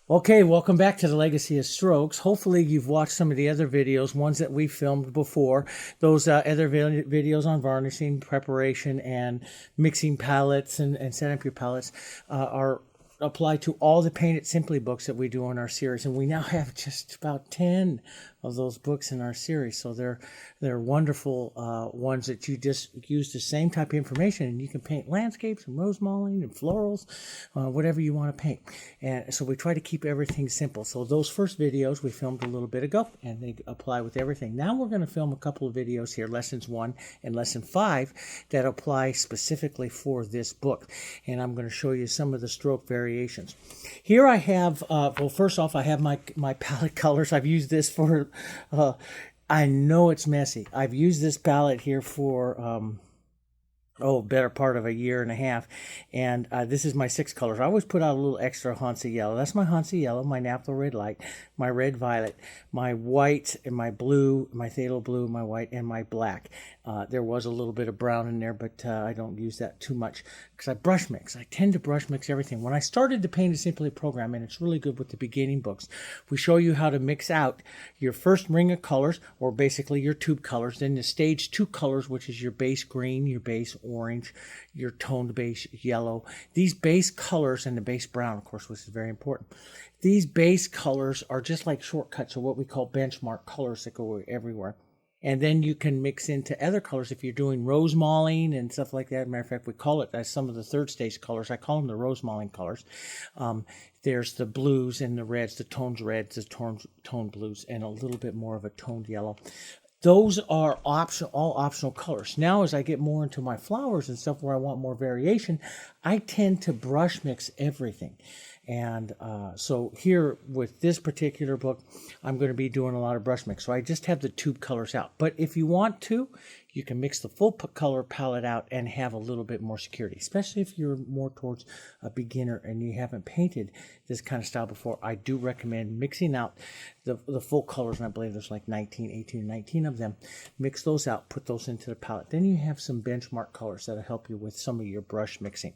Okay, welcome back to the Legacy of Strokes. Hopefully you've watched some of the other videos, ones that we filmed before. Those other videos on varnishing, preparation, and mixing palettes and setting up your palettes are applied to all the Paint It Simply books that we do in our series. And we now have just about 10 of those books in our series. So they're wonderful ones that you just use the same type of information, and you can paint landscapes and rose mulling and florals, whatever you want to paint. And so we try to keep everything simple. So those first videos we filmed a little bit ago, and they apply with everything. Now we're going to film a couple of videos here, lessons 1 and lesson 5, that apply specifically for this book. And I'm going to show you some of the stroke variations. Here I have, well, first off, I have my palette colors. I've used this for, I know it's messy. I've used this palette here for, better part of a year and a half. And this is my 6 colors. I always put out a little extra Hansa yellow. That's my Hansa yellow, my naphtha red light, my red violet, my white and my blue, my phthalo blue, my white, and my black. There was a little bit of brown in there, but I don't use that too much because I brush mix. I tend to brush mix everything. When I started the Paint It Simply program, and it's really good with the beginning books, we show you how to mix out your first ring of colors, or basically your tube colors, then the stage 2 colors, which is your base green, your base orange, your toned base yellow. These base colors, and the base brown, of course, which is very important. These base colors are just like shortcuts, or what we call benchmark colors that go everywhere. And then you can mix into other colors if you're doing rose mulling and stuff like that. Matter of fact, we call it as some of the third stage colors. I call them the rose mulling colors. There's the blues and the reds, the toned reds, the toned blues, and a little bit more of a toned yellow. Those are all optional colors. Now, as I get more into my flowers and stuff where I want more variation, I tend to brush mix everything. And so here with this particular book, I'm going to be doing a lot of brush mix. So I just have the tube colors out. But if you want to, you can mix the full color palette out and have a little bit more security, especially if you're more towards a beginner and you haven't painted this kind of style before. I do recommend mixing out the full colors, and I believe there's like 19 of them. Mix those out, put those into the palette. Then you have some benchmark colors that'll help you with some of your brush mixing.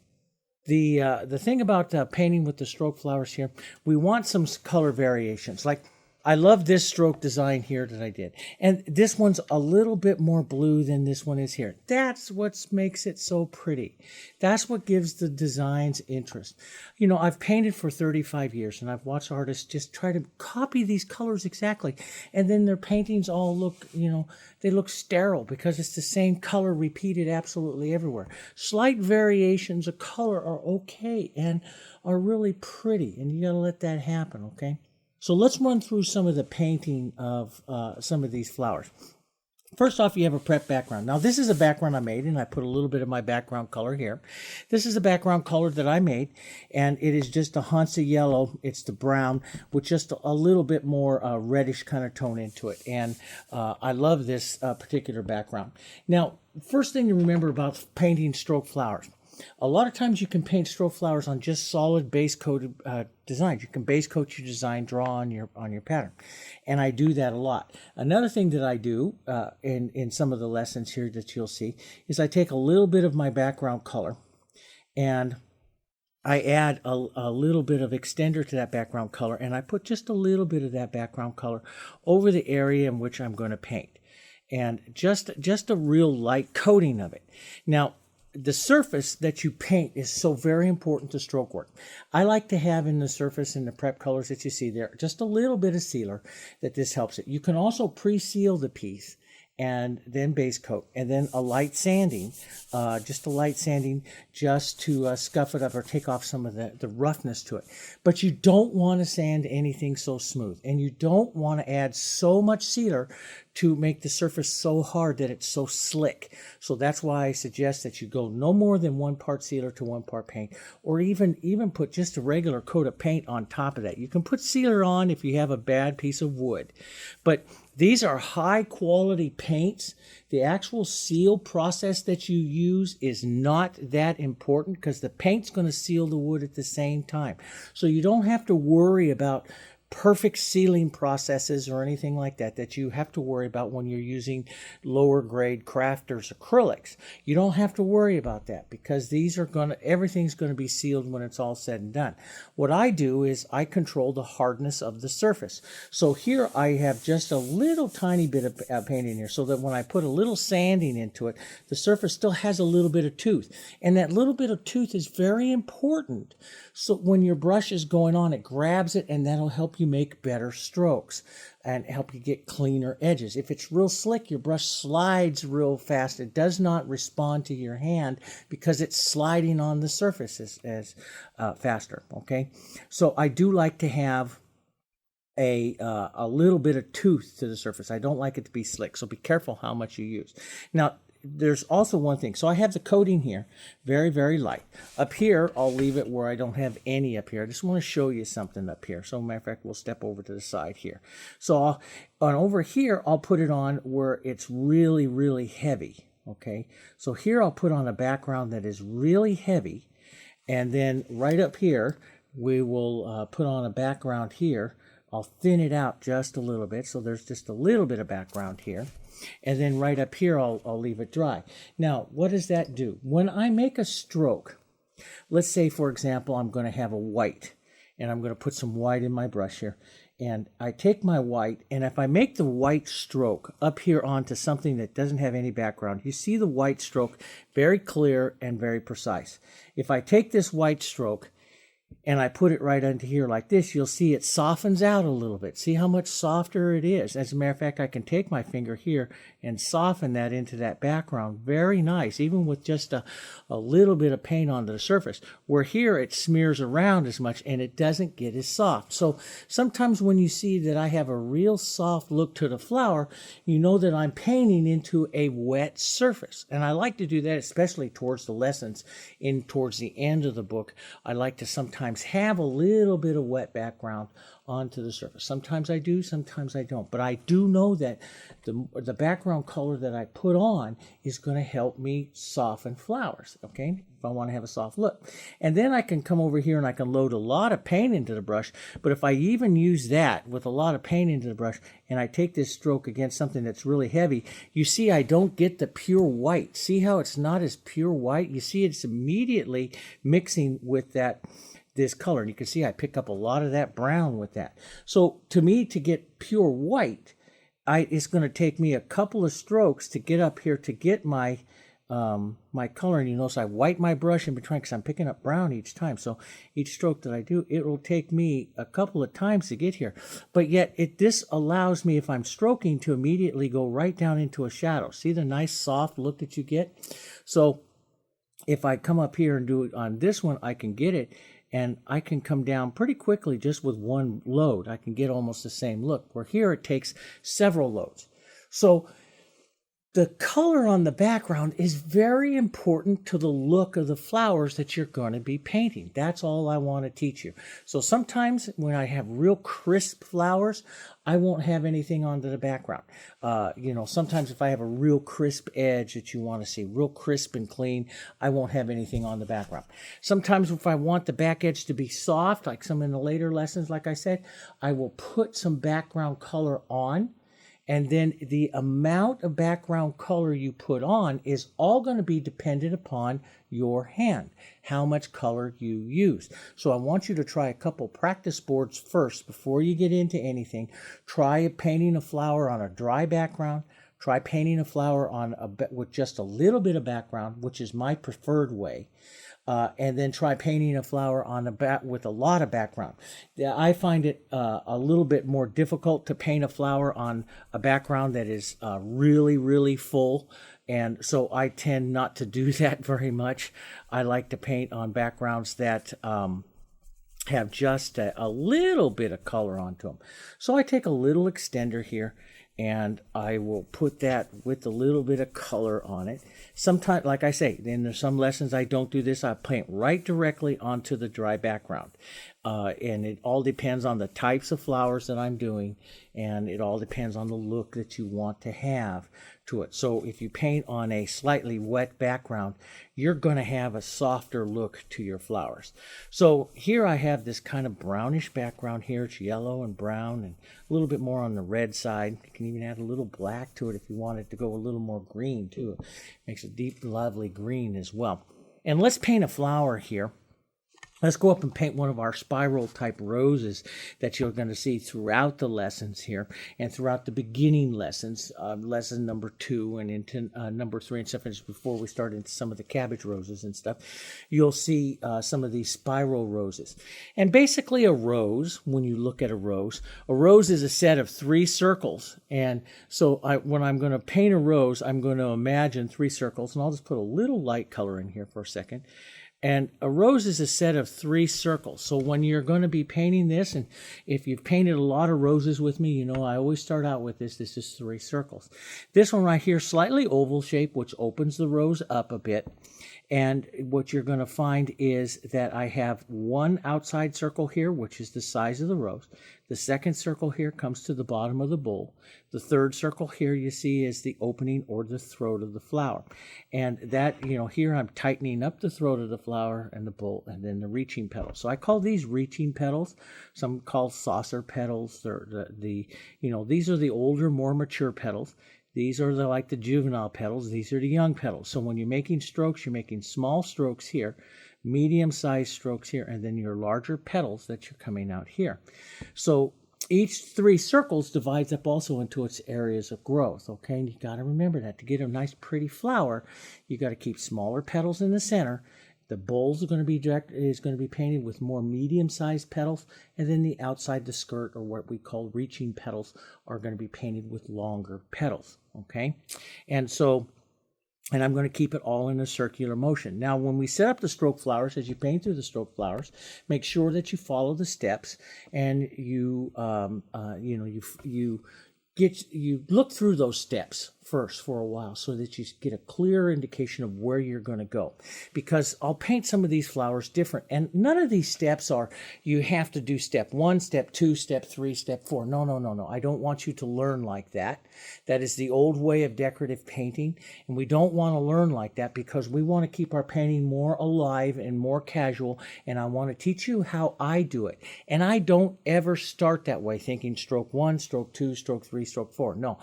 The thing about painting with the stroke flowers here, we want some color variations. Like, I love this stroke design here that I did. And this one's a little bit more blue than this one is here. That's what makes it so pretty. That's what gives the designs interest. You know, I've painted for 35 years, and I've watched artists just try to copy these colors exactly. And then their paintings all look, they look sterile because it's the same color repeated absolutely everywhere. Slight variations of color are okay and are really pretty, and you got to let that happen, okay? So let's run through some of the painting of some of these flowers. First off, you have a prep background. Now, this is a background I made, and I put a little bit of my background color here. This is a background color that I made, and it is just a Hansa yellow. It's the brown with just a little bit more reddish kind of tone into it. And I love this particular background. Now, first thing to remember about painting stroke flowers. A lot of times you can paint stroke flowers on just solid base coated designs. You can base coat your design, draw on your pattern. And I do that a lot. Another thing that I do in some of the lessons here that you'll see is I take a little bit of my background color and I add a little bit of extender to that background color, and I put just a little bit of that background color over the area in which I'm going to paint. And just a real light coating of it. Now, the surface that you paint is so very important to stroke work. I like to have in the surface, in the prep colors that you see there, just a little bit of sealer that this helps it. You can also pre-seal the piece and then base coat, and then a light sanding, just to scuff it up or take off some of the roughness to it. But you don't want to sand anything so smooth, and you don't want to add so much sealer to make the surface so hard that it's so slick. So that's why I suggest that you go no more than 1 part sealer to 1 part paint, or even put just a regular coat of paint on top of that. You can put sealer on if you have a bad piece of wood, but these are high quality paints. The actual seal process that you use is not that important because the paint's going to seal the wood at the same time. So you don't have to worry about perfect sealing processes or anything like that that you have to worry about when you're using lower grade crafters acrylics. You don't have to worry about that because everything's going to be sealed when it's all said and done. What I do is I control the hardness of the surface. So here I have just a little tiny bit of paint in here so that when I put a little sanding into it, the surface still has a little bit of tooth. And that little bit of tooth is very important. So when your brush is going on, it grabs it and that'll help you make better strokes and help you get cleaner edges. If it's real slick, your brush slides real fast. It does not respond to your hand because it's sliding on the surface as faster, okay? So I do like to have a little bit of tooth to the surface. I don't like it to be slick, so be careful how much you use. Now, there's also one thing. So I have the coating here, very, very light. Up here, I'll leave it where I don't have any up here. I just want to show you something up here. So, matter of fact, we'll step over to the side here. So over here, I'll put it on where it's really, really heavy, okay? So here I'll put on a background that is really heavy. And then right up here, we will put on a background here. I'll thin it out just a little bit, so there's just a little bit of background here. And then right up here, I'll leave it dry. Now, what does that do? When I make a stroke, let's say, for example, I'm going to have a white, and I'm going to put some white in my brush here. And I take my white, and if I make the white stroke up here onto something that doesn't have any background, you see the white stroke very clear and very precise. If I take this white stroke and I put it right into here like this, you'll see it softens out a little bit. See how much softer it is? As a matter of fact, I can take my finger here and soften that into that background. Very nice, even with just a little bit of paint onto the surface. Where here it smears around as much and it doesn't get as soft. So sometimes when you see that I have a real soft look to the flower, you know that I'm painting into a wet surface. And I like to do that, especially towards the lessons, towards the end of the book. I like to sometimes have a little bit of wet background onto the surface. Sometimes I do, sometimes I don't. But I do know that the background color that I put on is going to help me soften flowers, okay, if I want to have a soft look. And then I can come over here and I can load a lot of paint into the brush. But if I even use that with a lot of paint into the brush and I take this stroke against something that's really heavy, you see I don't get the pure white. See how it's not as pure white? You see it's immediately mixing with this color. And you can see I pick up a lot of that brown with that. So to me, to get pure white, it's going to take me a couple of strokes to get up here to get my color. And you notice I wipe my brush in between because I'm picking up brown each time. So each stroke that I do, it will take me a couple of times to get here. But yet this allows me, if I'm stroking, to immediately go right down into a shadow. See the nice soft look that you get? So if I come up here and do it on this one, I can get it. And I can come down pretty quickly just with one load. I can get almost the same look. Where here it takes several loads. So the color on the background is very important to the look of the flowers that you're going to be painting. That's all I want to teach you. So sometimes when I have real crisp flowers, I won't have anything onto the background. Sometimes if I have a real crisp edge that you want to see, real crisp and clean, I won't have anything on the background. Sometimes if I want the back edge to be soft, like some in the later lessons, like I said, I will put some background color on. And then the amount of background color you put on is all going to be dependent upon your hand, how much color you use. So I want you to try a couple practice boards first before you get into anything. Try painting a flower on a dry background. Try painting a flower with just a little bit of background, which is my preferred way. And then try painting a flower with a lot of background. I find it a little bit more difficult to paint a flower on a background that is really, really full. And so I tend not to do that very much. I like to paint on backgrounds that have just a little bit of color onto them. So I take a little extender here and I will put that with a little bit of color on it. Sometimes, like I say, then there's some lessons I don't do this. I paint right directly onto the dry background. And it all depends on the types of flowers that I'm doing, and it all depends on the look that you want to have. to it. So if you paint on a slightly wet background, you're going to have a softer look to your flowers. So here I have this kind of brownish background here. It's yellow and brown and a little bit more on the red side. You can even add a little black to it if you want it to go a little more green too. It makes a deep, lovely green as well. And let's paint a flower here. Let's go up and paint one of our spiral type roses that you're going to see throughout the lessons here and throughout the beginning lessons, lesson number 2 and into number 3 and stuff. And just before we start into some of the cabbage roses and stuff, you'll see some of these spiral roses. And basically a rose, when you look at a rose is a set of 3 circles. And so when I'm going to paint a rose, I'm going to imagine 3 circles, and I'll just put a little light color in here for a second. And a rose is a set of 3 circles. So when you're going to be painting this, and if you've painted a lot of roses with me, you know I always start out with this. This is 3 circles. This one right here, slightly oval shape, which opens the rose up a bit. And what you're going to find is that I have one outside circle here, which is the size of the rose. The second circle here comes to the bottom of the bowl. The third circle here you see is the opening or the throat of the flower. And that, you know, here I'm tightening up the throat of the flower and the bowl and then the reaching petals. So I call these reaching petals. Some call saucer petals. These are the older, more mature petals. These are like the juvenile petals. These are the young petals. So when you're making strokes, you're making small strokes here, medium-sized strokes here, and then your larger petals that you're coming out here. So each 3 circles divides up also into its areas of growth, okay? And you got to remember that. To get a nice, pretty flower, you got to keep smaller petals in the center. The bowls are going to be painted with more medium-sized petals, and then the outside, the skirt, or what we call reaching petals, are going to be painted with longer petals, okay? And I'm going to keep it all in a circular motion. Now, when we set up the stroke flowers, as you paint through the stroke flowers, make sure that you follow the steps, and you look through those steps first for a while so that you get a clear indication of where you're going to go. Because I'll paint some of these flowers different, and none of these steps are you have to do step 1, step 2, step 3, step 4. No. I don't want you to learn like that. That is the old way of decorative painting, and we don't want to learn like that because we want to keep our painting more alive and more casual, and I want to teach you how I do it. And I don't ever start that way, thinking stroke 1, stroke 2, stroke 3, stroke 4. No,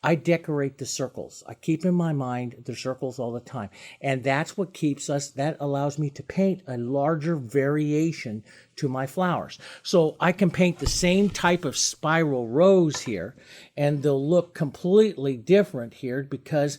I decorate the circles. I keep in my mind the circles all the time. And that's what that allows me to paint a larger variation to my flowers. So I can paint the same type of spiral rose here, and they'll look completely different here because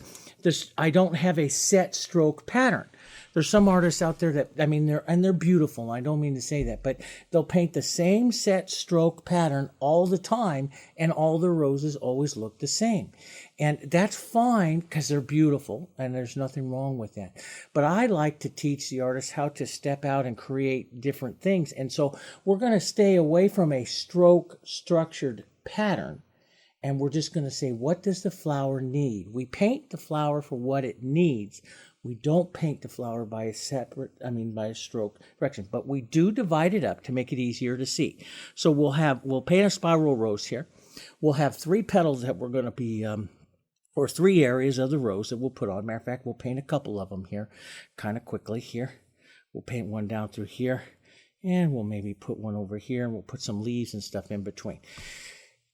I don't have a set stroke pattern. There's some artists out there that, they're beautiful. I don't mean to say that, but they'll paint the same set stroke pattern all the time, and all the roses always look the same. And that's fine because they're beautiful, and there's nothing wrong with that. But I like to teach the artists how to step out and create different things. And so we're going to stay away from a stroke structured pattern. And we're just going to say, what does the flower need? We paint the flower for what it needs. We don't paint the flower by a stroke direction, but we do divide it up to make it easier to see. So we'll paint a spiral rose here. We'll have 3 petals that we're going to be, or 3 areas of the rose that we'll put on. Matter of fact, we'll paint a couple of them here kind of quickly here. We'll paint one down through here, and we'll maybe put one over here, and we'll put some leaves and stuff in between.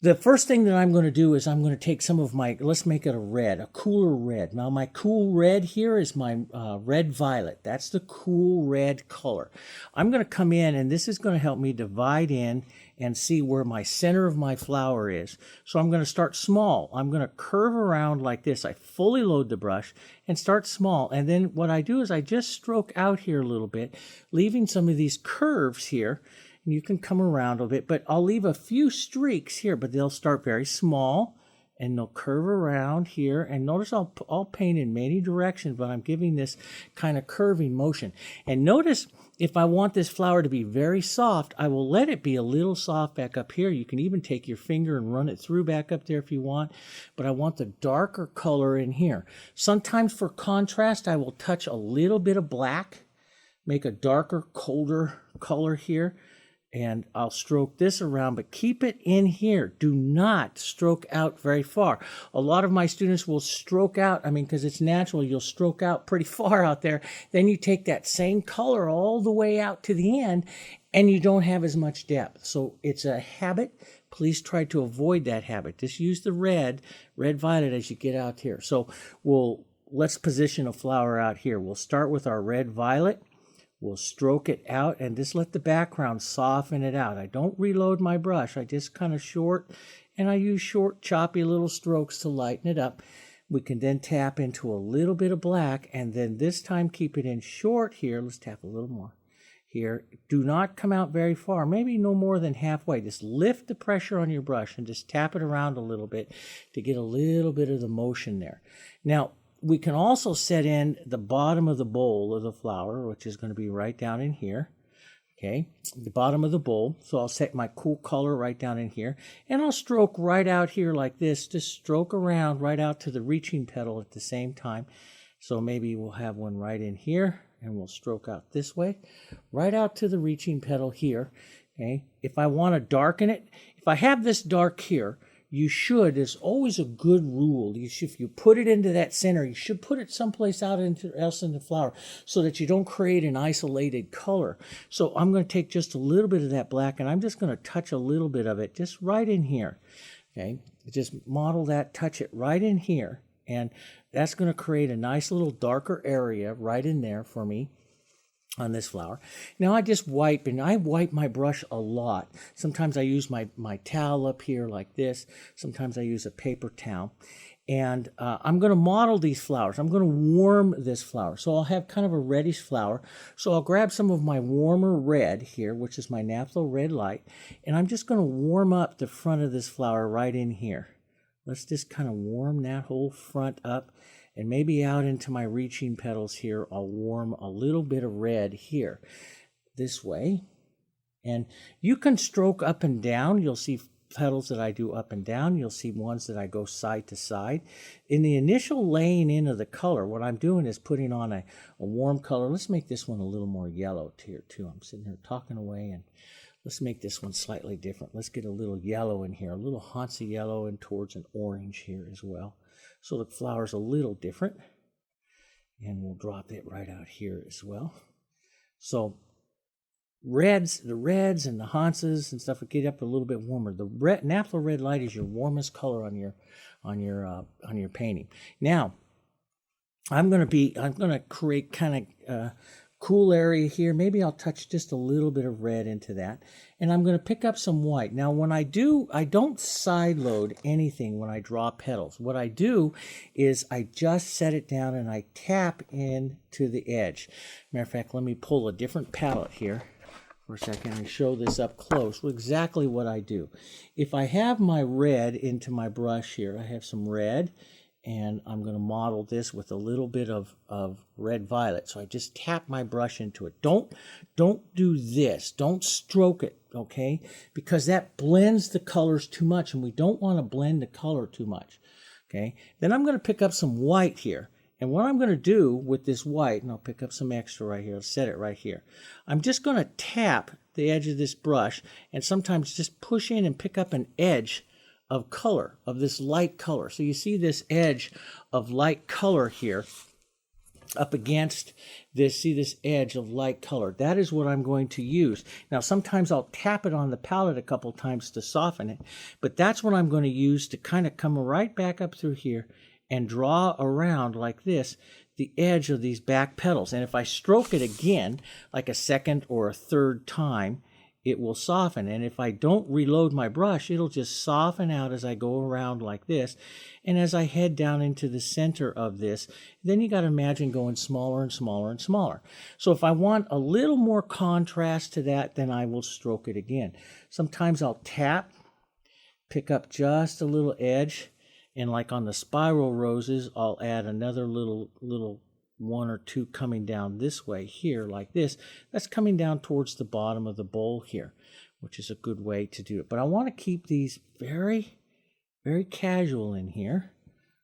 The first thing that I'm going to do is I'm going to take some of let's make it a cooler red. Now my cool red here is my red violet. That's the cool red color. I'm going to come in, and this is going to help me divide in and see where my center of my flower is. So I'm going to start small. I'm going to curve around like this. I fully load the brush and start small. And then what I do is I just stroke out here a little bit, leaving some of these curves here. And you can come around a bit, but I'll leave a few streaks here, but they'll start very small, and they'll curve around here. And notice I'll paint in many directions, but I'm giving this kind of curving motion. And notice if I want this flower to be very soft, I will let it be a little soft back up here. You can even take your finger and run it through back up there if you want, but I want the darker color in here. Sometimes for contrast, I will touch a little bit of black, make a darker, colder color here, And I'll stroke this around, but keep it in here. Do not stroke out very far. A lot of my students will stroke out, because it's natural, you'll stroke out pretty far out there. Then you take that same color all the way out to the end, and you don't have as much depth. So it's a habit. Please try to avoid that habit. Just use the red violet as you get out here. So let's position a flower out here. We'll start with our red violet. We'll stroke it out and just let the background soften it out. I don't reload my brush. I just kind of and I use short, choppy little strokes to lighten it up. We can then tap into a little bit of black, and then this time keep it in short here. Let's tap a little more here. Do not come out very far, maybe no more than halfway. Just lift the pressure on your brush and just tap it around a little bit to get a little bit of the motion there. Now, we can also set in the bottom of the bowl of the flower, which is going to be right down in here. Okay, the bottom of the bowl. So I'll set my cool color right down in here. And I'll stroke right out here like this. Just stroke around right out to the reaching petal at the same time. So maybe we'll have one right in here. And we'll stroke out this way. Right out to the reaching petal here. Okay, if I want to darken it, if I have this dark here, there's always a good rule. If you put it into that center, you should put it someplace else in the flower so that you don't create an isolated color. So I'm going to take just a little bit of that black, and I'm just going to touch a little bit of it just right in here. Okay, just model that, touch it right in here, and that's going to create a nice little darker area right in there for me on this flower. Now I just wipe, and I wipe my brush a lot. Sometimes I use my towel up here like this. Sometimes I use a paper towel. And I'm going to model these flowers. I'm going to warm this flower. So I'll have kind of a reddish flower. So I'll grab some of my warmer red here, which is my Naphtho Red Light, and I'm just going to warm up the front of this flower right in here. Let's just kind of warm that whole front up. And maybe out into my reaching petals here, I'll warm a little bit of red here, this way. And you can stroke up and down. You'll see petals that I do up and down. You'll see ones that I go side to side. In the initial laying in of the color, what I'm doing is putting on a warm color. Let's make this one a little more yellow here too. I'm sitting here talking away, and let's make this one slightly different. Let's get a little yellow in here, a little Hansa yellow, and towards an orange here as well. So the flower's a little different, and we'll drop it right out here as well. So the reds and the Hansas and stuff will get up a little bit warmer. The Naphtho Red Light is your warmest color on your painting. Now, I'm gonna create kind of cool area here. Maybe I'll touch just a little bit of red into that. And I'm going to pick up some white. Now, when I don't side load anything when I draw petals. What I do is I just set it down and I tap into the edge. Matter of fact, let me pull a different palette here for a second and show this up close. Exactly what I do. If I have my red into my brush here, I have some red, and I'm going to model this with a little bit of red violet. So I just tap my brush into it. Don't do this. Don't stroke it, okay? Because that blends the colors too much, and we don't want to blend the color too much, okay? Then I'm going to pick up some white here. And what I'm going to do with this white, and I'll pick up some extra right here, I'll set it right here. I'm just going to tap the edge of this brush and sometimes just push in and pick up an edge of color, of this light color. So you see this edge of light color here up against this, see this edge of light color. That is what I'm going to use. Now sometimes I'll tap it on the palette a couple times to soften it, but that's what I'm going to use to kind of come right back up through here and draw around like this the edge of these back petals. And if I stroke it again, like a second or a third time, it will soften. And if I don't reload my brush, it'll just soften out as I go around like this. And as I head down into the center of this, then you got to imagine going smaller and smaller and smaller. So if I want a little more contrast to that, then I will stroke it again. Sometimes I'll tap, pick up just a little edge, and like on the spiral roses, I'll add another little one or two coming down this way here like this. That's coming down towards the bottom of the bowl here, which is a good way to do it. But I want to keep these very, very casual in here.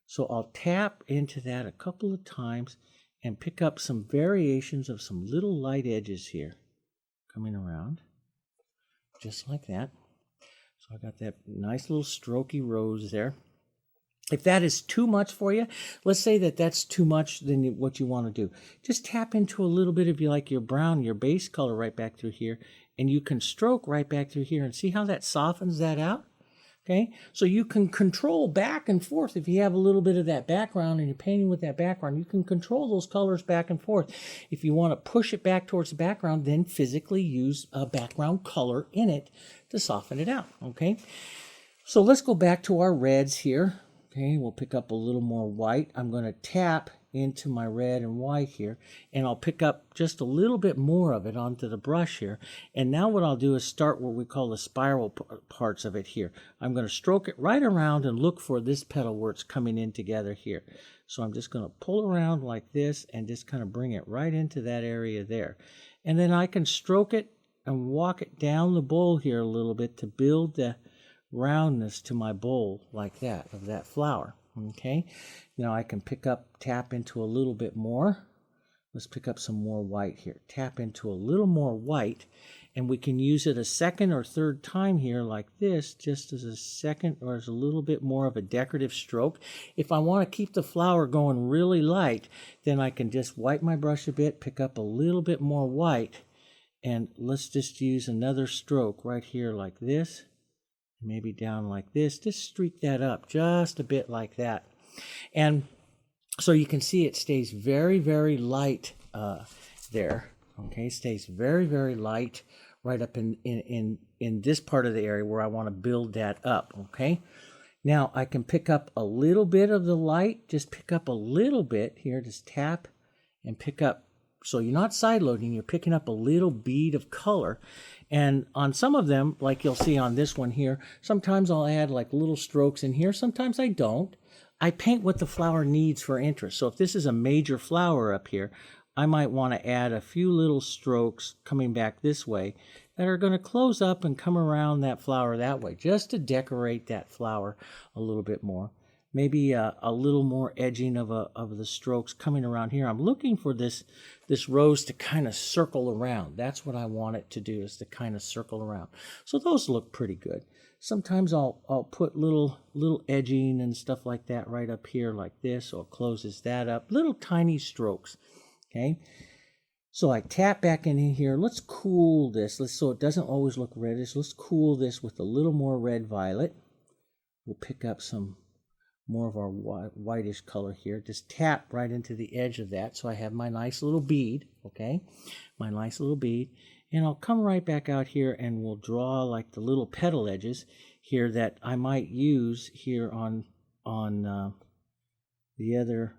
So I'll tap into that a couple of times and pick up some variations of some little light edges here coming around. just like that. So I got that nice little strokey rose there. If that is too much for you, let's say that that's too much than what you want to do. Just tap into a little bit of your brown, your base color right back through here, and you can stroke right back through here and see how that softens that out. Okay, so you can control back and forth. If you have a little bit of that background and you're painting with that background, you can control those colors back and forth. If you want to push it back towards the background, then physically use a background color in it to soften it out. Okay, so let's go back to our reds here. Okay, we'll pick up a little more white. I'm going to tap into my red and white here, and I'll pick up just a little bit more of it onto the brush here. And now what I'll do is start what we call the spiral parts of it here. I'm going to stroke it right around and look for this petal where it's coming in together here. So I'm just going to pull around like this and just kind of bring it right into that area there. And then I can stroke it and walk it down the bowl here a little bit to build the roundness to my bowl like that, of that flower. Okay, now I can tap into a little bit more. Let's pick up some more white here. Tap into a little more white, and we can use it a second or third time here like this, just as a second or as a little bit more of a decorative stroke. If I want to keep the flower going really light, then I can just wipe my brush a bit, pick up a little bit more white, and let's just use another stroke right here like this. Maybe down like this. Just streak that up just a bit like that. And so you can see it stays very, very light there. Okay, stays very, very light right up in this part of the area where I want to build that up. Okay, now I can pick up a little bit of the light. Just pick up a little bit here. Just tap and pick up. So you're not side loading, you're picking up a little bead of color. And on some of them, like you'll see on this one here, sometimes I'll add like little strokes in here, sometimes I don't. I paint what the flower needs for interest. So if this is a major flower up here, I might want to add a few little strokes coming back this way that are going to close up and come around that flower that way, just to decorate that flower a little bit more. Maybe a little more edging of the strokes coming around here. I'm looking for this rose to kind of circle around. That's what I want it to do, is to kind of circle around. So those look pretty good. Sometimes I'll put little edging and stuff like that right up here like this, so it closes that up. Little tiny strokes. Okay. So I tap back in here. Let's cool this. So it doesn't always look reddish. Let's cool this with a little more red violet. We'll pick up some more of our whitish color here. Just tap right into the edge of that, so I have my nice little bead. Okay, my nice little bead, and I'll come right back out here and we'll draw like the little petal edges here that I might use here on the other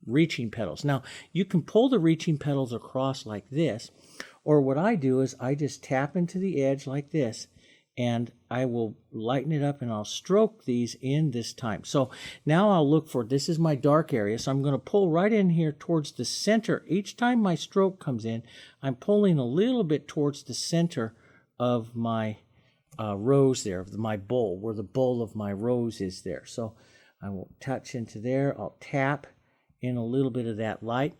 reaching petals. Now you can pull the reaching petals across like this, or what I do is I just tap into the edge like this, and I will lighten it up and I'll stroke these in this time. So now I'll look for, this is my dark area, so I'm going to pull right in here towards the center. Each time my stroke comes in, I'm pulling a little bit towards the center of my rose there, of my bowl, where the bowl of my rose is there. So I will touch into there, I'll tap in a little bit of that light.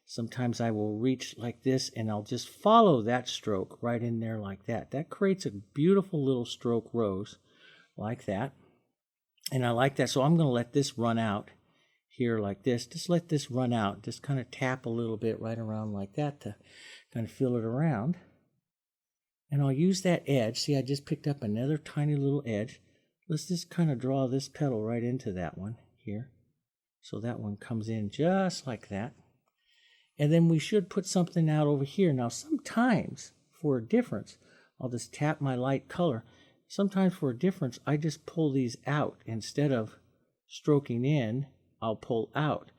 Sometimes I will reach like this and I'll just follow that stroke right in there like that. That creates a beautiful little stroke rose like that. And I like that. So I'm going to let this run out here like this. Just let this run out. Just kind of tap a little bit right around like that to kind of fill it around. And I'll use that edge. See, I just picked up another tiny little edge. Let's just kind of draw this petal right into that one here. So that one comes in just like that. And then we should put something out over here. Now, sometimes for a difference, I'll just tap my light color. Sometimes for a difference, I just pull these out. Instead of stroking in, I'll pull out.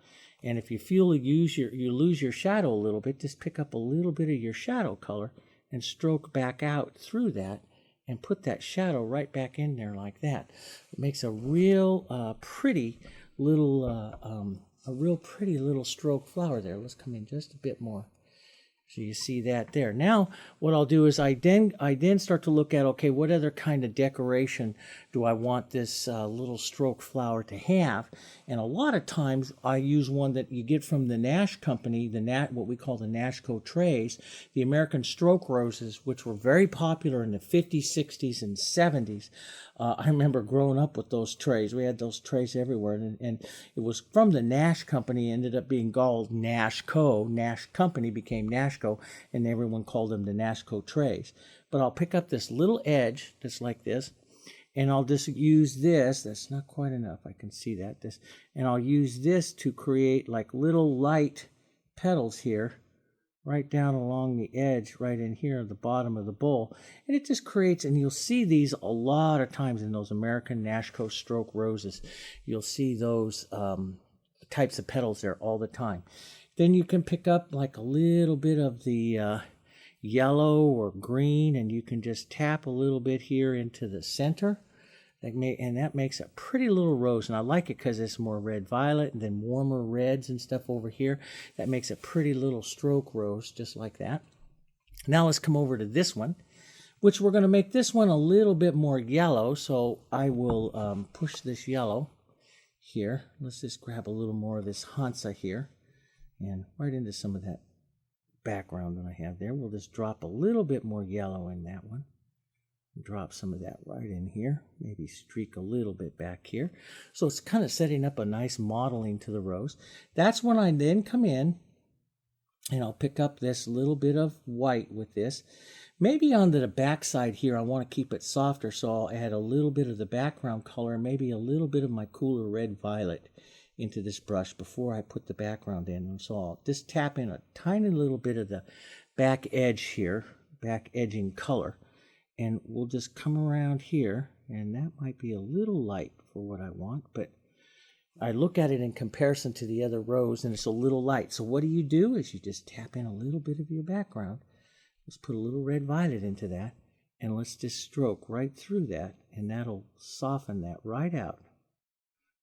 And if you feel you lose your shadow a little bit, just pick up a little bit of your shadow color and stroke back out through that and put that shadow right back in there like that. It makes a real pretty little stroke flower there. Let's come in just a bit more. So you see that there. Now, what I'll do is I then start to look at, okay, what other kind of decoration do I want this little stroke flower to have? And a lot of times I use one that you get from the Nash company, what we call the Nash Co Trays, the American stroke roses, which were very popular in the 50s, 60s, and 70s. I remember growing up with those trays. We had those trays everywhere, and it was from the Nash company. Ended up being called Nash Co. Nash company became Nash Co, and everyone called them the Nash Co Trays. But I'll pick up this little edge that's like this, and I'll just use this. That's not quite enough. I can see that. And I'll use this to create like little light petals here, right down along the edge, right in here at the bottom of the bowl. And it just creates, and you'll see these a lot of times in those American Nash Co stroke roses. You'll see those types of petals there all the time. Then you can pick up like a little bit of the yellow or green, and you can just tap a little bit here into the center. And that makes a pretty little rose, and I like it because it's more red violet and then warmer reds and stuff over here. That makes a pretty little stroke rose, just like that. Now let's come over to this one, which we're going to make this one a little bit more yellow. So I will push this yellow here. Let's just grab a little more of this Hansa here, and right into some of that background that I have there. We'll just drop a little bit more yellow in that one. Drop some of that right in here, maybe streak a little bit back here. So it's kind of setting up a nice modeling to the rose. That's when I then come in and I'll pick up this little bit of white with this. Maybe on the back side here, I want to keep it softer, so I'll add a little bit of the background color, maybe a little bit of my cooler red violet into this brush before I put the background in. And so I'll just tap in a tiny little bit of the back edge here, back edging color. And we'll just come around here, and that might be a little light for what I want, but I look at it in comparison to the other rose, and it's a little light. So what you do is you just tap in a little bit of your background. Let's put a little red violet into that, and let's just stroke right through that, and that'll soften that right out.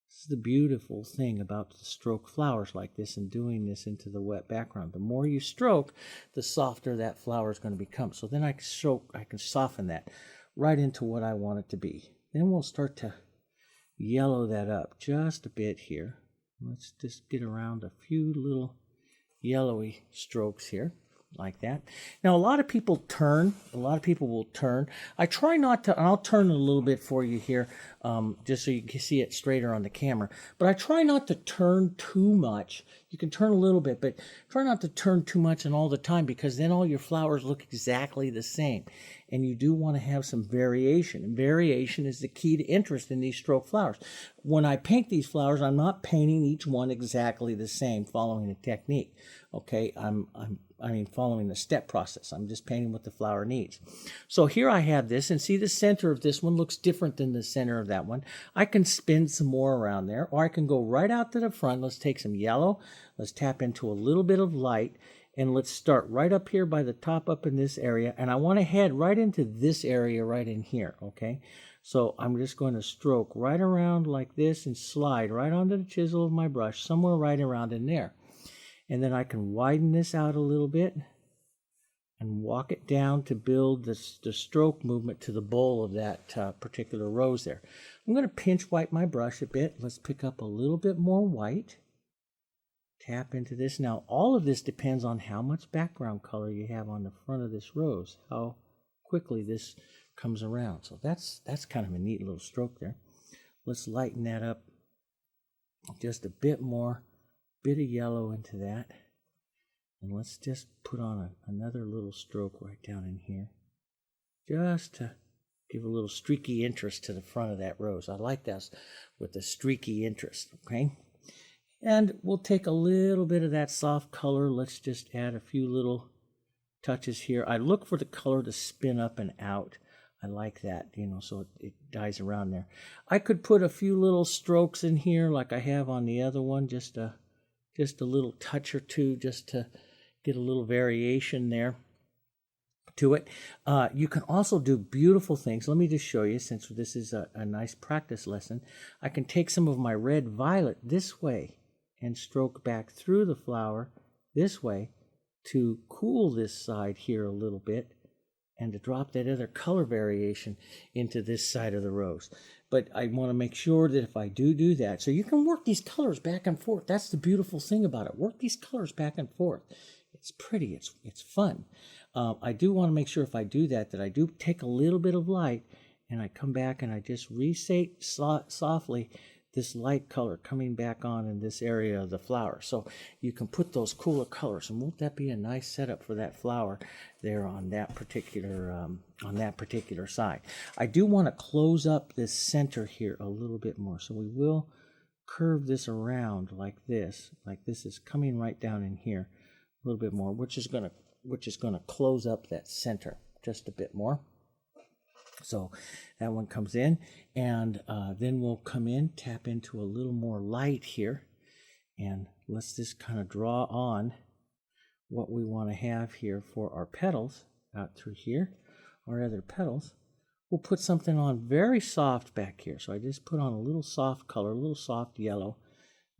This is the beautiful thing about the stroke flowers like this and doing this into the wet background. The more you stroke, the softer that flower is going to become. So then I can soften that right into what I want it to be. Then we'll start to yellow that up just a bit here. Let's just get around a few little yellowy strokes here. Like that. Now, a lot of people will turn. I try not to, and I'll turn it a little bit for you here, just so you can see it straighter on the camera. But I try not to turn too much. You can turn a little bit, but try not to turn too much and all the time, because then all your flowers look exactly the same. And you do want to have some variation. And variation is the key to interest in these stroke flowers. When I paint these flowers, I'm not painting each one exactly the same, following a technique. Okay, I mean, following the step process. I'm just painting what the flower needs. So here I have this, and see the center of this one looks different than the center of that one. I can spin some more around there, or I can go right out to the front. Let's take some yellow. Let's tap into a little bit of light, and let's start right up here by the top up in this area, and I want to head right into this area right in here, okay? So I'm just going to stroke right around like this and slide right onto the chisel of my brush, somewhere right around in there. And then I can widen this out a little bit and walk it down to build the stroke movement to the bowl of that particular rose there. I'm going to pinch wipe my brush a bit. Let's pick up a little bit more white. Tap into this. Now, all of this depends on how much background color you have on the front of this rose, how quickly this comes around. So that's kind of a neat little stroke there. Let's lighten that up just a bit more. Bit of yellow into that, and let's just put on another little stroke right down in here, just to give a little streaky interest to the front of that rose. I like that with the streaky interest, okay? And we'll take a little bit of that soft color. Let's just add a few little touches here. I look for the color to spin up and out. I like that, so it dies around there. I could put a few little strokes in here like I have on the other one, just a little touch or two, just to get a little variation there to it. You can also do beautiful things. Let me just show you, since this is a nice practice lesson. I can take some of my red violet this way and stroke back through the flower this way to cool this side here a little bit and to drop that other color variation into this side of the rose. But I want to make sure that if I do that, so you can work these colors back and forth. That's the beautiful thing about it. Work these colors back and forth. It's pretty, it's fun. I do want to make sure if I do that, that I do take a little bit of light and I come back and I just restate softly this light color coming back on in this area of the flower. So you can put those cooler colors, and won't that be a nice setup for that flower there on that particular side. I do want to close up this center here a little bit more, so we will curve this around like this is coming right down in here a little bit more, which is going to close up that center just a bit more. So that one comes in, and then we'll come in, tap into a little more light here, and let's just kind of draw on what we want to have here for our petals out through here, our other petals. We'll put something on very soft back here. So I just put on a little soft color, a little soft yellow,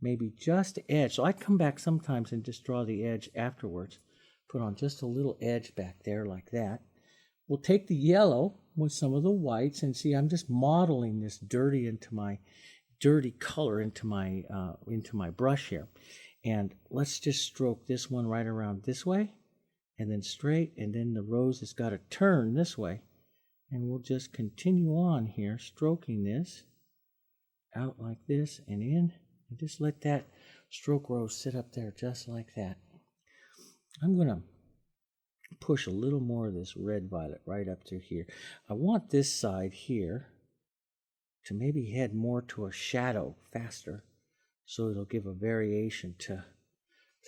maybe just edge. So I come back sometimes and just draw the edge afterwards. Put on just a little edge back there like that. We'll take the yellow with some of the whites, and see, I'm just modeling this dirty color into my brush here. And let's just stroke this one right around this way, and then straight, and then the rose has got to turn this way. And we'll just continue on here, stroking this out like this and in, and just let that stroke rose sit up there just like that. I'm going to push a little more of this red violet right up through here. I want this side here to maybe head more to a shadow faster, so it'll give a variation to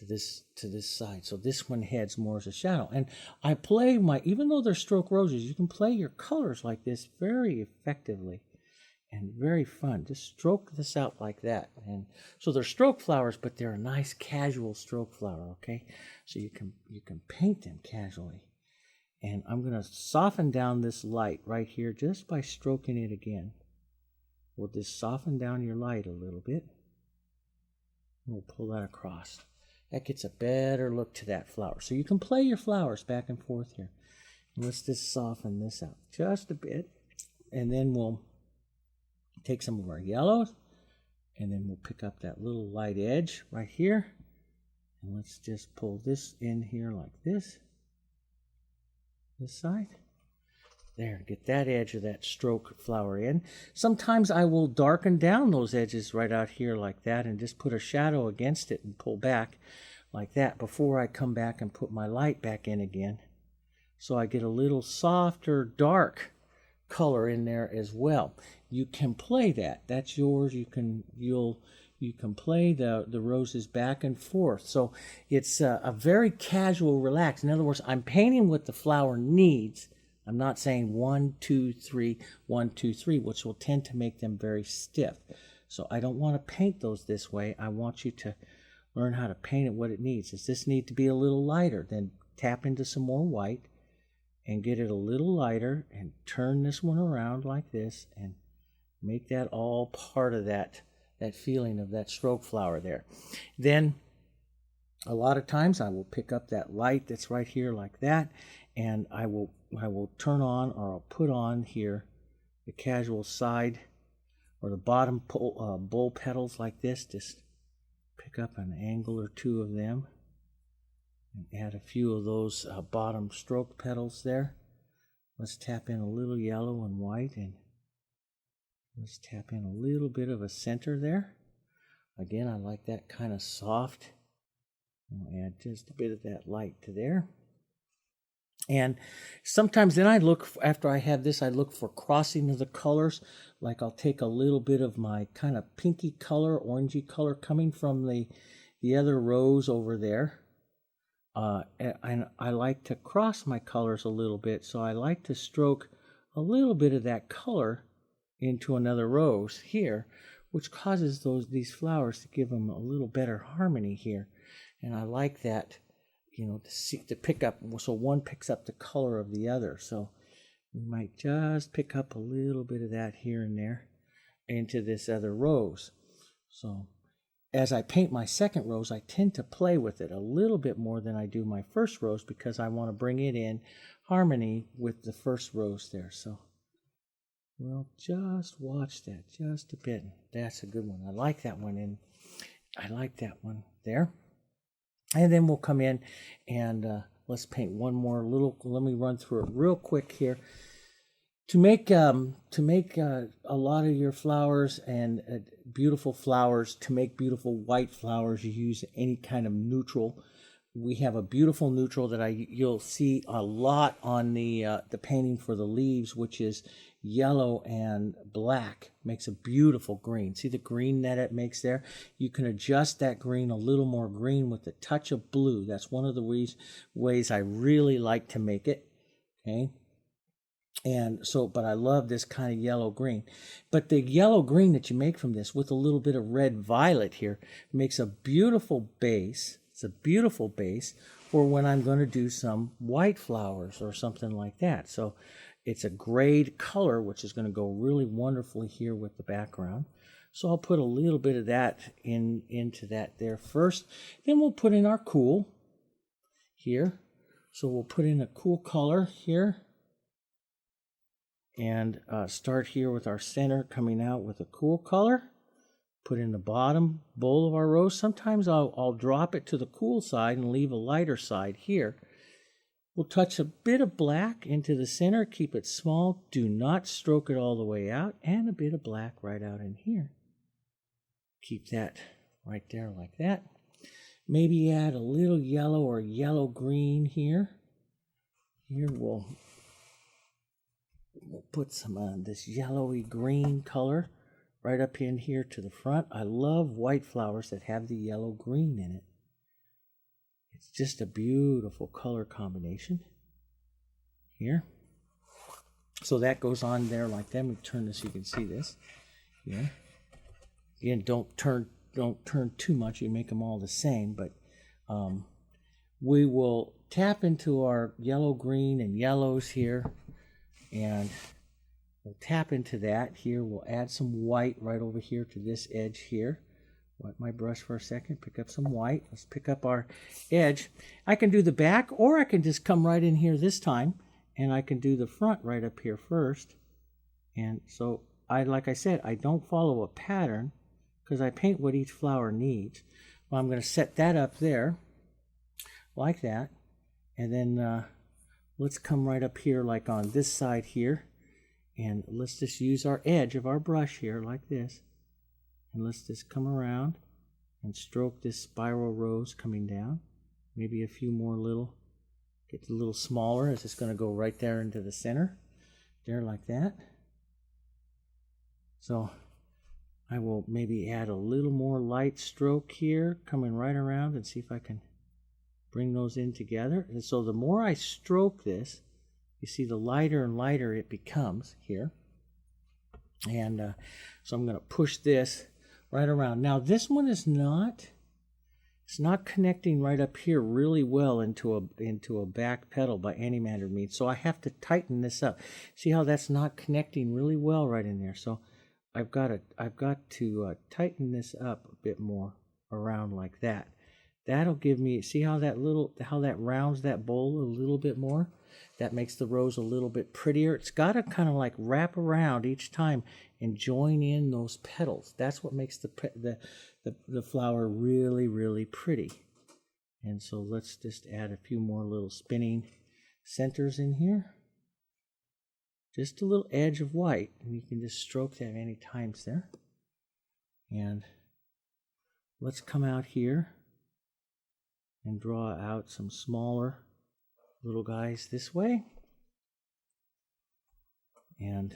this side. So this one heads more as a shadow. And I play even though they're stroke roses, you can play your colors like this very effectively and very fun. Just stroke this out like that. And so they're stroke flowers, but they're a nice casual stroke flower, okay? So you can paint them casually. And I'm going to soften down this light right here just by stroking it again. We'll just soften down your light a little bit. We'll pull that across. That gets a better look to that flower. So you can play your flowers back and forth here. And let's just soften this out just a bit. And then we'll take some of our yellows, and then we'll pick up that little light edge right here. And let's just pull this in here like this side. There, get that edge of that stroke flower in. Sometimes I will darken down those edges right out here like that and just put a shadow against it and pull back like that before I come back and put my light back in again. So I get a little softer, dark color in there as well. You can play that. That's yours. You can play the roses back and forth. So it's a very casual, relaxed. In other words, I'm painting what the flower needs. I'm not saying 1, 2, 3, 1, 2, 3, which will tend to make them very stiff. So I don't want to paint those this way. I want you to learn how to paint it what it needs. Does this need to be a little lighter? Then tap into some more white and get it a little lighter and turn this one around like this and make that all part of that feeling of that stroke flower there. Then a lot of times I will pick up that light that's right here like that, and I will turn on, or I'll put on here the casual side or the bottom bowl petals like this. Just pick up an angle or two of them and add a few of those bottom stroke petals there. Let's tap in a little yellow and white, and let's tap in a little bit of a center there. Again, I like that kind of soft. I'll add just a bit of that light to there. And sometimes then I look, after I have this, I look for crossing of the colors. Like I'll take a little bit of my kind of pinky color, orangey color coming from the other rose over there. And I like to cross my colors a little bit. So I like to stroke a little bit of that color into another rose here, which causes these flowers to give them a little better harmony here. And I like that, to pick up, so one picks up the color of the other. So we might just pick up a little bit of that here and there into this other rose. So as I paint my second rose, I tend to play with it a little bit more than I do my first rose because I want to bring it in harmony with the first rose there. So we'll just watch that just a bit. That's a good one. I like that one, and I like that one there. And then we'll come in and let's paint one more little. Let me run through it real quick here. To make a lot of your flowers and beautiful flowers, to make beautiful white flowers, you use any kind of neutral. We have a beautiful neutral that you'll see a lot on the painting for the leaves, which is yellow and black. Makes a beautiful green. See the green that it makes there? You can adjust that green a little more green with a touch of blue. That's one of the ways I really like to make it. Okay. And so, but I love this kind of yellow green. But the yellow green that you make from this with a little bit of red violet here makes a beautiful base. It's a beautiful base for when I'm going to do some white flowers or something like that. So it's a grayed color, which is going to go really wonderfully here with the background. So I'll put a little bit of that into that there first. Then we'll put in our cool here. So we'll put in a cool color here. And start here with our center coming out with a cool color. Put in the bottom bowl of our rose. Sometimes I'll drop it to the cool side and leave a lighter side here. We'll touch a bit of black into the center. Keep it small. Do not stroke it all the way out. And a bit of black right out in here. Keep that right there like that. Maybe add a little yellow or yellow-green here. Here we'll put some on this yellowy green color right up in here to the front. I love white flowers that have the yellow green in it. It's just a beautiful color combination here. So that goes on there like that. Let me turn this so you can see this here. Again, don't turn too much. You make them all the same, but we will tap into our yellow, green, and yellows here. And we'll tap into that here. We'll add some white right over here to this edge here. Wet my brush for a second, pick up some white. Let's pick up our edge. I can do the back, or I can just come right in here this time, and I can do the front right up here first. And so, like I said, I don't follow a pattern because I paint what each flower needs. Well, I'm going to set that up there like that, and then let's come right up here like on this side here, and let's just use our edge of our brush here like this, and let's just come around and stroke this spiral rose coming down. Maybe a few more get a little smaller as it's going to go right there into the center there like that. So I will maybe add a little more light stroke here coming right around and see if I can bring those in together. And so the more I stroke this, you see the lighter and lighter it becomes here. And so I'm going to push this right around. Now this one is it's not connecting right up here really well into a back pedal by any manner of means. So I have to tighten this up. See how that's not connecting really well right in there. So I've got to tighten this up a bit more around like that. That'll give me, see how that rounds that bowl a little bit more? That makes the rose a little bit prettier. It's got to kind of like wrap around each time and join in those petals. That's what makes the flower really, really pretty. And so let's just add a few more little spinning centers in here. Just a little edge of white, and you can just stroke that many times there. And let's come out here and draw out some smaller little guys this way. And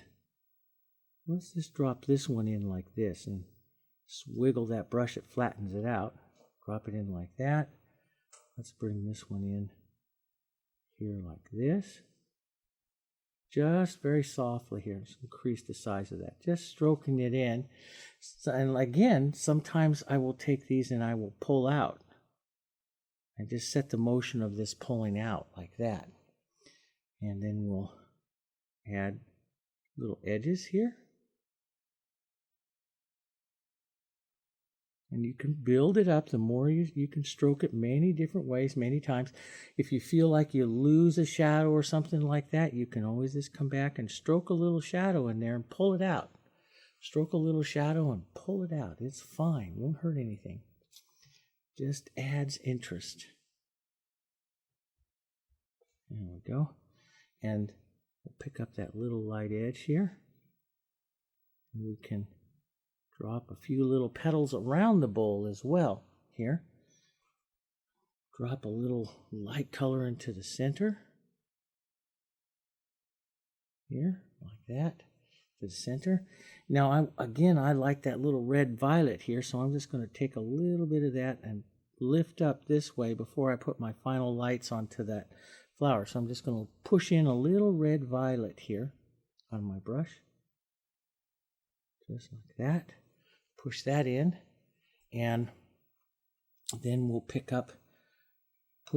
let's just drop this one in like this and just wiggle that brush, it flattens it out. Drop it in like that. Let's bring this one in here like this. Just very softly here. Just increase the size of that. Just stroking it in. And again, sometimes I will take these and I will pull out. And just set the motion of this pulling out like that. And then we'll add little edges here. And you can build it up. The more you can stroke it many different ways, many times. If you feel like you lose a shadow or something like that, you can always just come back and stroke a little shadow in there and pull it out. Stroke a little shadow and pull it out. It's fine. Won't hurt anything. Just adds interest. There we go. And we'll pick up that little light edge here. And we can drop a few little petals around the bowl as well here. Drop a little light color into the center. Here, like that, to the center. Now, I like that little red violet here, so I'm just going to take a little bit of that and lift up this way before I put my final lights onto that flower. So I'm just going to push in a little red violet here on my brush. Just like that. Push that in, and then we'll put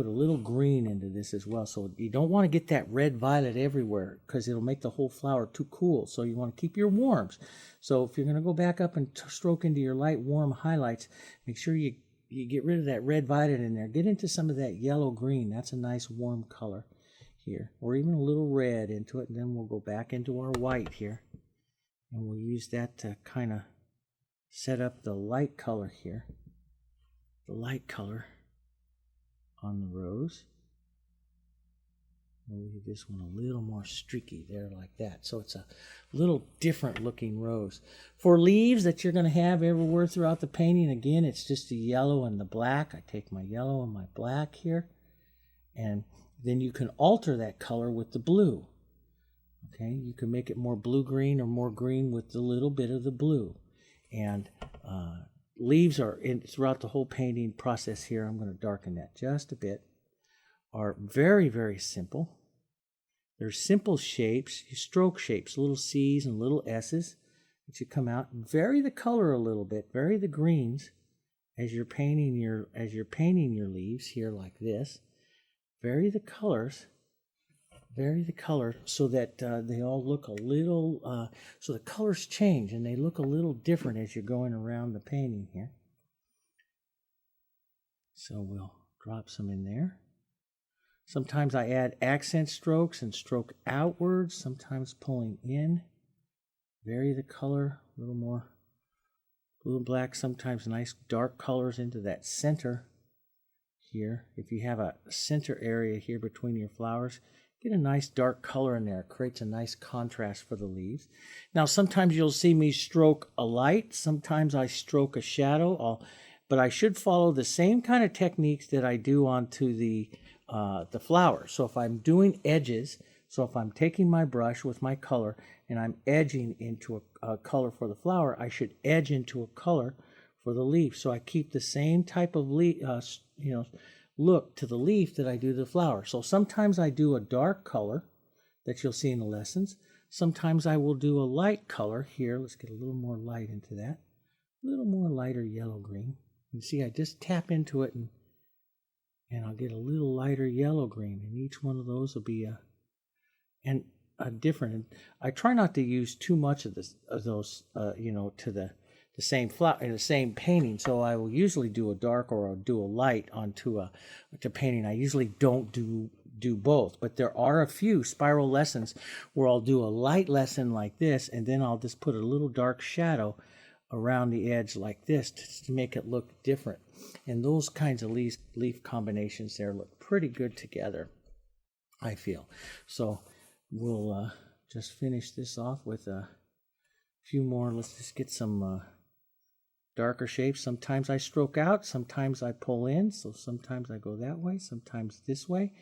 a little green into this as well. So you don't want to get that red violet everywhere because it'll make the whole flower too cool. So you want to keep your warms. So if you're going to go back up and stroke into your light warm highlights, make sure you get rid of that red violet in there. Get into some of that yellow green. That's a nice warm color here, or even a little red into it. And then we'll go back into our white here, and we'll use that to kind of set up the light color here, the light color on the rose. And we do this one a little more streaky there like that. So it's a little different looking rose. For leaves that you're going to have everywhere throughout the painting, again, it's just the yellow and the black. I take my yellow and my black here, and then you can alter that color with the blue. Okay, you can make it more blue-green or more green with a little bit of the blue. And leaves are throughout the whole painting process here. I'm going to darken that just a bit. Are very, very simple. They're simple shapes, stroke shapes, little C's and little S's that you come out. Vary the color a little bit. Vary the greens as you're painting your leaves here like this. Vary the colors. Vary the color so that they all look a little, so the colors change and they look a little different as you're going around the painting here. So we'll drop some in there. Sometimes I add accent strokes and stroke outwards, sometimes pulling in. Vary the color, a little more blue and black, sometimes nice dark colors into that center here. If you have a center area here between your flowers, get a nice dark color in there. It creates a nice contrast for the leaves. Now, sometimes you'll see me stroke a light. Sometimes I stroke a shadow. But I should follow the same kind of techniques that I do onto the flower. So if I'm doing edges, so if I'm taking my brush with my color and I'm edging into a color for the flower, I should edge into a color for the leaf. So I keep the same type of leaf, look to the leaf that I do the flower. So sometimes I do a dark color that you'll see in the lessons. Sometimes I will do a light color here. Let's get a little more light into that. A little more lighter yellow-green. You see, I just tap into it and I'll get a little lighter yellow-green. And each one of those will be a different. And I try not to use too much of those, to the same flower in the same painting. So I will usually do a dark or I'll do a light onto to painting. I usually don't do both, but there are a few spiral lessons where I'll do a light lesson like this, and then I'll just put a little dark shadow around the edge like this to make it look different. And those kinds of leaf combinations there look pretty good together, I feel. So we'll just finish this off with a few more. Let's just get some darker shapes. Sometimes I stroke out, sometimes I pull in. So sometimes I go that way, sometimes this way.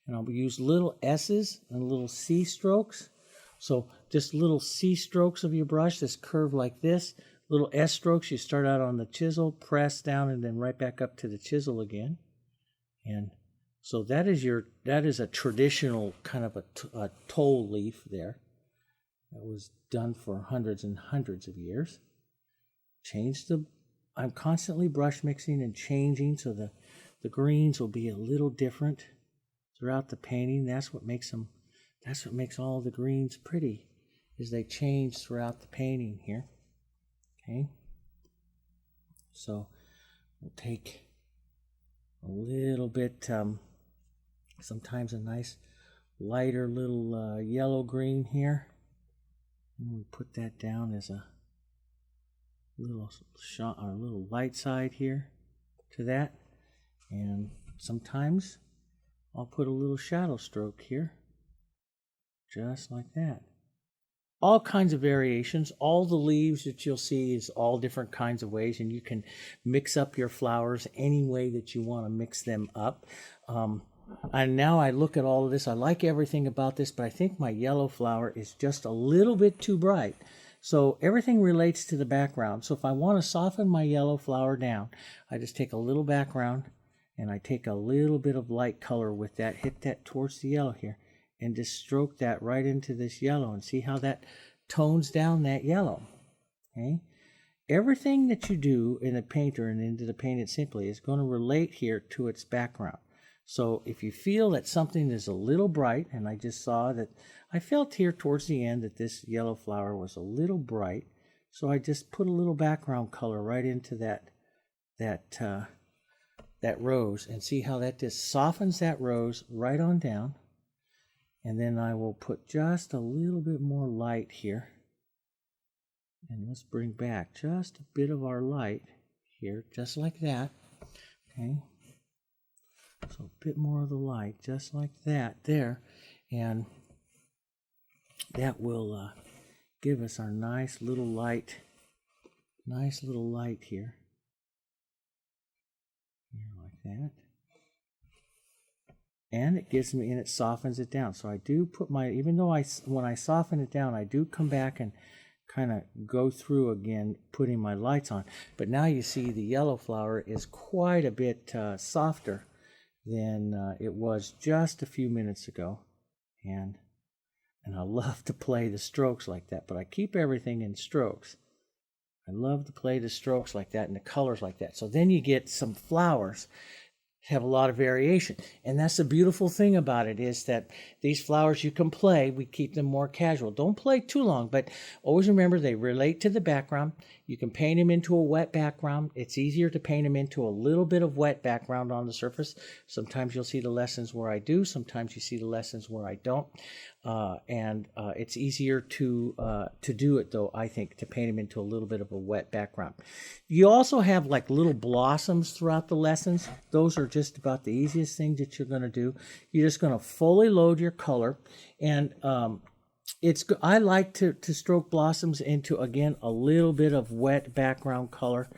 And I'll use little S's and little C strokes. So just little C strokes of your brush, this curve like this. Little S strokes, you start out on the chisel, press down, and then right back up to the chisel again. And so that is a traditional kind of a toll leaf there. That was done for hundreds and hundreds of years. I'm constantly brush mixing and changing, so the greens will be a little different throughout the painting. That's what makes all the greens pretty, is they change throughout the painting here. Okay, so We'll take a little bit, sometimes a nice lighter little yellow-green here. And we put that down as a little shot, or a little light side here to that. And sometimes I'll put a little shadow stroke here, just like that. All kinds of variations. All the leaves that you'll see is all different kinds of ways, and you can mix up your flowers any way that you want to mix them up. And now I look at all of this, I like everything about this, but I think my yellow flower is just a little bit too bright. So everything relates to the background. So if I want to soften my yellow flower down, I just take a little background and I take a little bit of light color with that, hit that towards the yellow here, and just stroke that right into this yellow, and see how that tones down that yellow. Okay? Everything that you do in a painter and into the Paint It Simply is going to relate here to its background. So if you feel that something is a little bright, and I just saw that, I felt here towards the end that this yellow flower was a little bright, so I just put a little background color right into that rose, and see how that just softens that rose right on down. And then I will put just a little bit more light here. And let's bring back just a bit of our light here, just like that. Okay. So a bit more of the light, just like that there. And that will give us our nice little light here. Like that. And it gives me, and it softens it down. So I do put my, even though when I soften it down, I do come back and kind of go through again, putting my lights on. But now you see the yellow flower is quite a bit softer than it was just a few minutes ago. And I love to play the strokes like that, but I keep everything in strokes. I love to play the strokes like that and the colors like that. So then you get some flowers have a lot of variation, and that's the beautiful thing about it, is that these flowers you can play, we keep them more casual. Don't play too long, but always remember they relate to the background. You can paint them into a wet background. It's easier to paint them into a little bit of wet background on the surface. Sometimes you'll see the lessons where I do, sometimes you see the lessons where I don't. It's easier to do it, though, I think, to paint them into a little bit of a wet background. You also have like little blossoms throughout the lessons. Those are just about the easiest thing that you're going to do. You're just going to fully load your color, and I like to stroke blossoms into, again, a little bit of wet background color.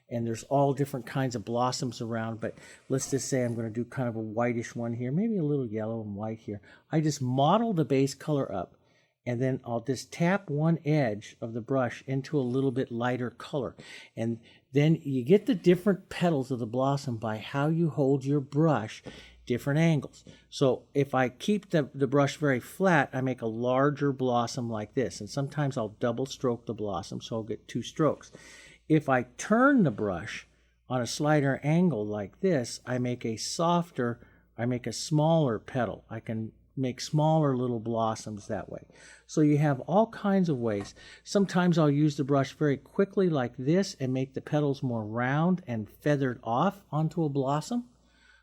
And there's all different kinds of blossoms around, but let's just say I'm going to do kind of a whitish one here, maybe a little yellow and white here. I just model the base color up, and then I'll just tap one edge of the brush into a little bit lighter color. And then you get the different petals of the blossom by how you hold your brush, different angles. So if I keep the brush very flat, I make a larger blossom like this, and sometimes I'll double stroke the blossom, so I'll get 2 strokes. If I turn the brush on a slighter angle like this, I make a smaller petal. I can make smaller little blossoms that way. So you have all kinds of ways. Sometimes I'll use the brush very quickly like this and make the petals more round and feathered off onto a blossom.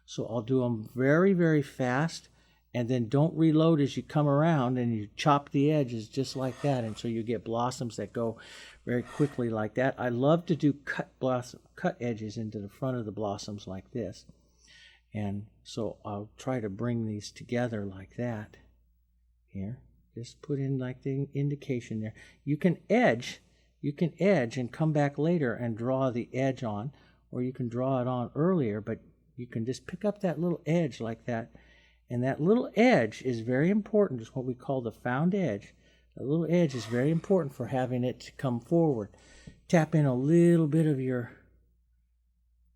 So I'll do them very, very fast, and then don't reload as you come around, and you chop the edges just like that, and so you get blossoms that go very quickly like that. I love to do cut edges into the front of the blossoms like this. And so I'll try to bring these together like that here. Just put in like the indication there. You can edge and come back later and draw the edge on, or you can draw it on earlier, but you can just pick up that little edge like that. And that little edge is very important. It's what we call the found edge. The little edge is very important for having it to come forward. Tap in a little bit of your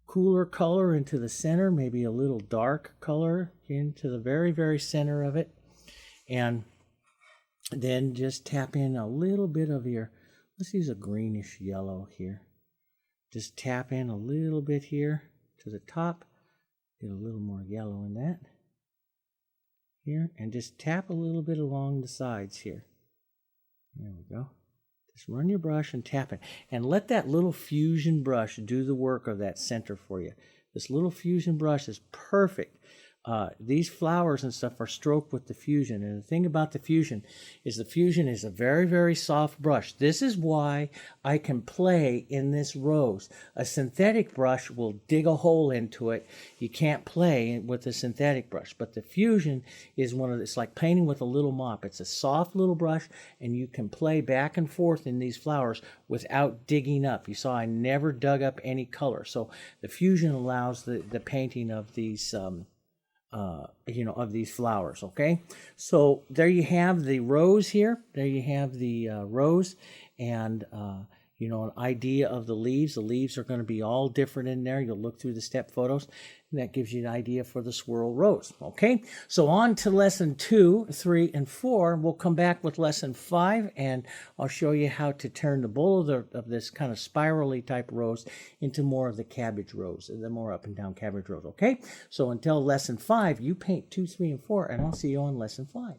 cooler color into the center, maybe a little dark color into the very, very center of it. And then just tap in a little bit of your, let's use a greenish yellow here. Just tap in a little bit here to the top. Get a little more yellow in that. Here, and just tap a little bit along the sides here. There we go. Just run your brush and tap it. And let that little fusion brush do the work of that center for you. This little fusion brush is perfect. These flowers and stuff are stroked with the fusion. And the thing about the fusion is a very, very soft brush. This is why I can play in this rose. A synthetic brush will dig a hole into it. You can't play with a synthetic brush. But the fusion is it's like painting with a little mop. It's a soft little brush, and you can play back and forth in these flowers without digging up. You saw I never dug up any color. So the fusion allows the painting of these of these flowers. Okay, so there you have the rose here. There you have the rose, and an idea of the leaves. The leaves are going to be all different in there. You'll look through the step photos, and that gives you an idea for the swirl rose. Okay, so on to lesson 2, 3, and 4. We'll come back with lesson 5, and I'll show you how to turn the bowl of this kind of spirally type rose into more of the cabbage rose, the more up and down cabbage rose. Okay, so until lesson 5, you paint 2, 3, and 4, and I'll see you on lesson 5.